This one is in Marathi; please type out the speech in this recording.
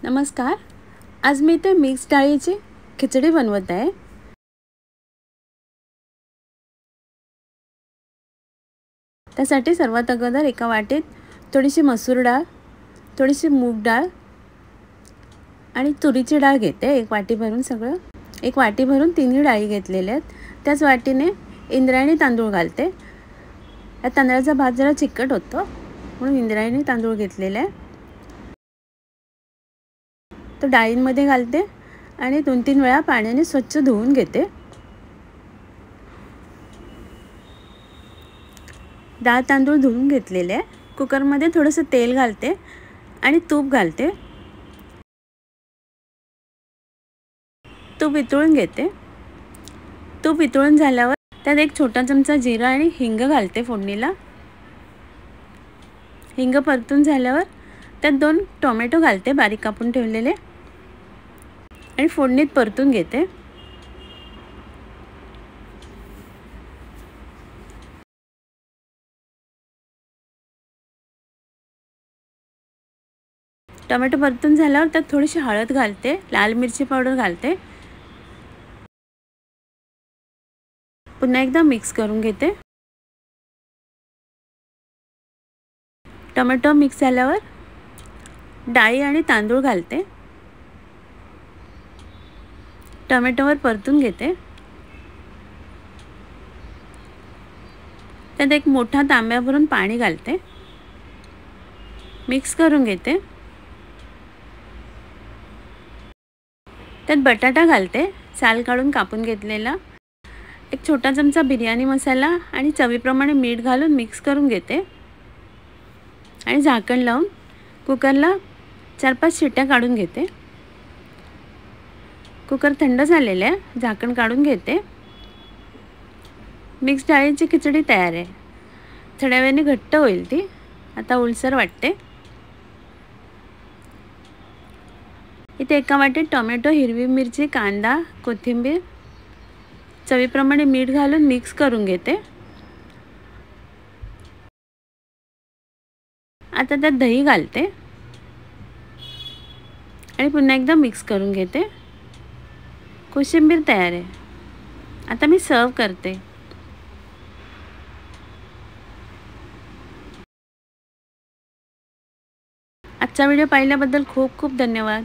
नमस्कार. आज मी इथे मिक्स डाळीची खिचडी बनवत आहे. त्यासाठी सर्वात अगोदर एका वाटीत थोडीशी मसूर डाळ, थोडीशी मूग डाळ आणि तुरीची डाळ घेते. एक वाटी भरून सगळं. एक वाटी भरून तिन्ही डाळी घेतलेल्या आहेत. त्याच वाटीने इंद्रायणी तांदूळ घालते. या तांदळाचा भात जरा चिकट होतो म्हणून इंद्रायणी तांदूळ घेतलेले आहे. तो डाळींमध्ये घालते आणि 2-3 वेळा पाण्याने स्वच्छ धुवून घेते. डाळ तांदूळ धुवून घेतलेले आहे. कुकरमध्ये थोडंसं तेल घालते आणि तूप घालते. तूप वितळून घेते. तूप वितळून झाल्यावर त्यात एक छोटा चमचा जिरा आणि हिंग घालते फोडणीला. हिंग परतून झाल्यावर त्यात 2 टोमॅटो घालते बारीक कापून ठेवलेले आणि फोडणीत परतून घेते. टोमॅटो परतून झाल्यावर त्यात थोडीशी हळद घालते, लाल मिरची पावडर घालते. पुन्हा एकदा मिक्स करून घेते. टोमॅटो मिक्स झाल्यावर डाळी आणि तांदूळ घालते. टोमॅटोवर परतून घेते. त्यात एक मोठा तांब्या भरून पाणी घालते. मिक्स करून घेते. त्यात बटाटा घालते, साल काढून कापून घेतलेला. एक छोटा चमचा बिर्याणी मसाला आणि चवीप्रमाणे मीठ घालून मिक्स करून घेते आणि झाकण लावून कुकरला 4-5 शिट्ट्या काढून घेते. कुकर थंड झालेलं आहे. झाकण काढून घेते. मिक्स डाळीची खिचडी तयार आहे. थोड्या वेळाने घट्ट होईल ती. आता ओलसर वाटते. इथे एका वाटीत टोमॅटो, हिरवी मिरची, कांदा, कोथिंबीर, चवीप्रमाणे मीठ घालून मिक्स करून घेते. आता त्यात दही घालते आणि पुन्हा एकदा मिक्स करून घेते. कोशिंबीर तयार आहे. आता मी सर्व करते. आजचा व्हिडिओ पाहिल्याबद्दल खूप खूप धन्यवाद.